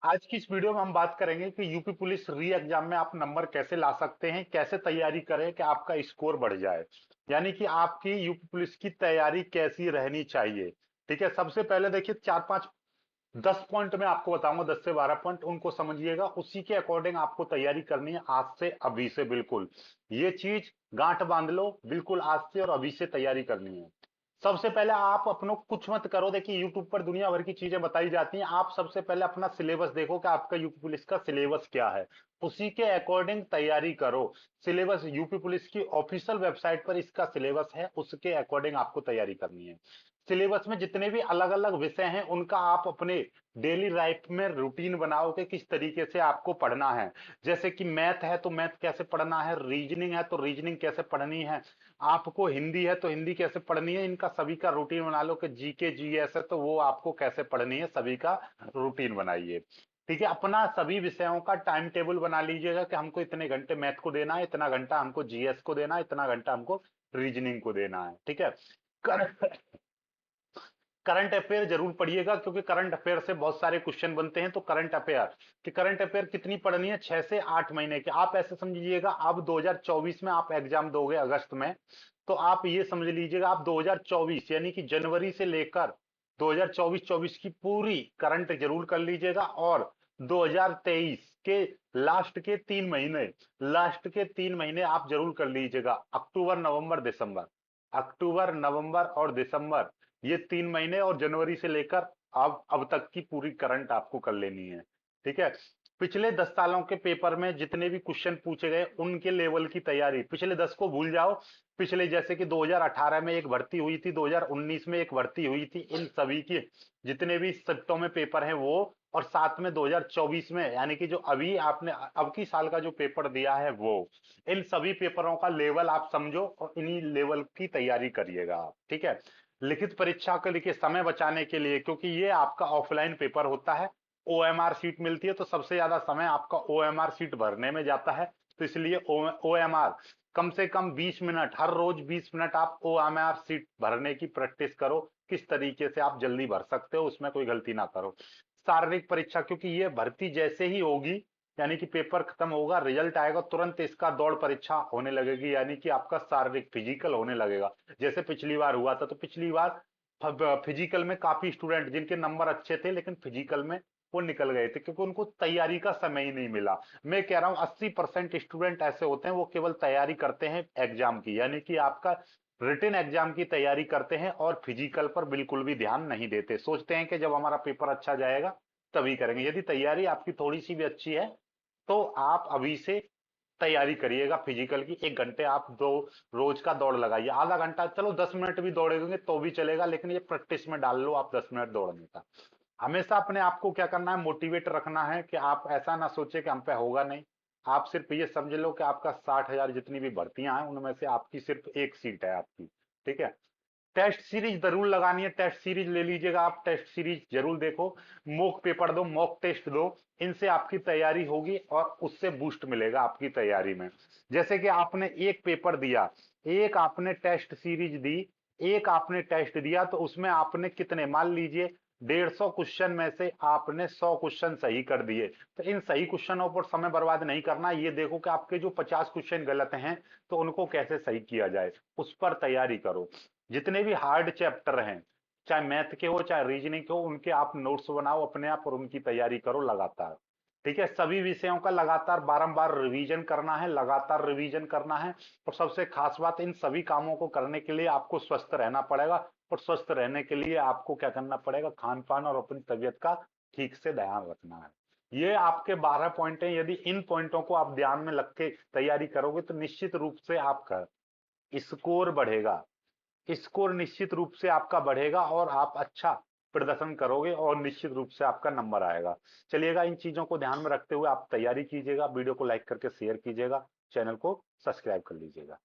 आज की इस वीडियो में हम बात करेंगे कि यूपी पुलिस री एग्जाम में आप नंबर कैसे ला सकते हैं, कैसे तैयारी करें कि आपका स्कोर बढ़ जाए। यानी कि आपकी यूपी पुलिस की तैयारी कैसी रहनी चाहिए। ठीक है, सबसे पहले देखिए 4-5 10 पॉइंट में आपको बताऊंगा, 10 से 12 पॉइंट, उनको समझिएगा, उसी के अकॉर्डिंग आपको तैयारी करनी है आज से अभी से। बिल्कुल ये चीज गांठ बांध लो, बिल्कुल आज से और अभी से तैयारी करनी है। सबसे पहले आप अपनों कुछ मत करो, देखिए यूट्यूब पर दुनिया भर की चीजें बताई जाती हैं। आप सबसे पहले अपना सिलेबस देखो कि आपका यूपी पुलिस का सिलेबस क्या है, उसी के अकॉर्डिंग तैयारी करो। सिलेबस यूपी पुलिस की ऑफिशियल वेबसाइट पर इसका सिलेबस है, उसके अकॉर्डिंग आपको तैयारी करनी है। सिलेबस में जितने भी अलग अलग विषय हैं उनका आप अपने डेली लाइफ में रूटीन बनाओ कि किस तरीके से आपको पढ़ना है। जैसे कि मैथ है तो मैथ कैसे पढ़ना है, रीजनिंग है तो रीजनिंग कैसे पढ़नी है, आपको हिंदी है तो हिंदी कैसे पढ़नी है, इनका सभी का रूटीन बना लो। कि जीके जीएस है तो वो आपको कैसे पढ़नी है, सभी का रूटीन बनाइए। ठीक है, अपना सभी विषयों का टाइम टेबल बना लीजिएगा कि हमको इतने घंटे मैथ को देना है, इतना घंटा हमको जीएस को देना है, इतना घंटा हमको रीजनिंग को देना है। ठीक है, करंट अफेयर जरूर पढ़िएगा, क्योंकि करंट अफेयर से बहुत सारे क्वेश्चन बनते हैं। तो करंट अफेयर कि करंट अफेयर कितनी पढ़नी है, 6 से 8 महीने के। आप ऐसे समझिएगा, आप 2024 में आप एग्जाम दोगे अगस्त में, तो आप ये समझ लीजिएगा आप 2024 यानी कि जनवरी से लेकर 2024 की पूरी करंट जरूर कर लीजिएगा। और 2023 के लास्ट के 3 महीने आप जरूर कर लीजिएगा। अक्टूबर नवंबर दिसंबर, अक्टूबर नवंबर और दिसंबर, ये 3 महीने, और जनवरी से लेकर अब तक की पूरी करंट आपको कर लेनी है। ठीक है, पिछले 10 सालों के पेपर में जितने भी क्वेश्चन पूछे गए उनके लेवल की तैयारी, पिछले 10 को भूल जाओ। पिछले जैसे कि 2018 में एक भर्ती हुई थी, 2019 में एक भर्ती हुई थी, इन सभी के जितने भी शिफ्टों में पेपर हैं वो, और साथ में 2024 में यानी कि जो अभी आपने अब की साल का जो पेपर दिया है वो, इन सभी पेपरों का लेवल आप समझो और इन्हीं लेवल की तैयारी करिएगा आप। ठीक है, लिखित परीक्षा के लिए समय बचाने के लिए, क्योंकि ये आपका ऑफलाइन पेपर होता है, ओएमआर सीट मिलती है, तो सबसे ज्यादा समय आपका ओएमआर सीट भरने में जाता है। तो इसलिए ओएमआर कम से कम 20 मिनट, हर रोज 20 मिनट आप ओएमआर सीट भरने की प्रैक्टिस करो, किस तरीके से आप जल्दी भर सकते हो, उसमें कोई गलती ना करो। शारीरिक परीक्षा, क्योंकि ये भर्ती जैसे ही होगी, यानी कि पेपर खत्म होगा, रिजल्ट आएगा, तुरंत इसका दौड़ परीक्षा होने लगेगी, यानी कि आपका शारीरिक फिजिकल होने लगेगा। जैसे पिछली बार हुआ था, तो पिछली बार फिजिकल में काफी स्टूडेंट जिनके नंबर अच्छे थे लेकिन फिजिकल में वो निकल गए थे, क्योंकि उनको तैयारी का समय ही नहीं मिला। मैं कह रहा हूँ 80% स्टूडेंट ऐसे होते हैं वो केवल तैयारी करते हैं एग्जाम की, यानी कि आपका रिटन एग्जाम की तैयारी करते हैं, और फिजिकल पर बिल्कुल भी ध्यान नहीं देते। सोचते हैं कि जब हमारा पेपर अच्छा जाएगा तभी करेंगे। यदि तैयारी आपकी थोड़ी सी भी अच्छी है तो आप अभी से तैयारी करिएगा फिजिकल की। 1 घंटे आप दो रोज का दौड़ लगाइए, आधा घंटा, चलो 10 मिनट भी दौड़ेंगे तो भी चलेगा, लेकिन ये प्रैक्टिस में डाल लो आप 10 मिनट दौड़ने का। हमेशा अपने आप को क्या करना है, मोटिवेट रखना है, कि आप ऐसा ना सोचे कि हम पे होगा नहीं। आप सिर्फ ये समझ लो कि आपका 60,000 जितनी भी भर्तियां हैं उनमें से आपकी सिर्फ एक सीट है आपकी। ठीक है, टेस्ट सीरीज जरूर लगानी है, टेस्ट सीरीज ले लीजिएगा आप, टेस्ट सीरीज जरूर देखो, मॉक पेपर दो, मॉक टेस्ट दो, इनसे आपकी तैयारी होगी और उससे बूस्ट मिलेगा आपकी तैयारी में। जैसे कि आपने एक पेपर दिया, एक आपने टेस्ट सीरीज दी, एक आपने टेस्ट दिया, तो उसमें आपने कितने, मान लीजिए 150 क्वेश्चन में से आपने 100 क्वेश्चन सही कर दिए, तो इन सही क्वेश्चनों पर समय बर्बाद नहीं करना। ये देखो कि आपके जो 50 क्वेश्चन गलत हैं तो उनको कैसे सही किया जाए, उस पर तैयारी करो। जितने भी हार्ड चैप्टर हैं, चाहे मैथ के हो चाहे रीजनिंग के हो, उनके आप नोट्स बनाओ अपने आप और उनकी तैयारी करो लगातार। ठीक है, सभी विषयों का लगातार बारंबार रिवीजन करना है, लगातार रिवीजन करना है। और सबसे खास बात, इन सभी कामों को करने के लिए आपको स्वस्थ रहना पड़ेगा, और स्वस्थ रहने के लिए आपको क्या करना पड़ेगा, खान पान और अपनी तबीयत का ठीक से ध्यान रखना है। ये आपके 12 पॉइंट हैं, यदि इन पॉइंटों को आप ध्यान में रख के तैयारी करोगे तो निश्चित रूप से आपका स्कोर बढ़ेगा, स्कोर निश्चित रूप से आपका बढ़ेगा और आप अच्छा प्रदर्शन करोगे और निश्चित रूप से आपका नंबर आएगा। चलिएगा, इन चीजों को ध्यान में रखते हुए आप तैयारी कीजिएगा, वीडियो को लाइक करके शेयर कीजिएगा, चैनल को सब्सक्राइब कर लीजिएगा।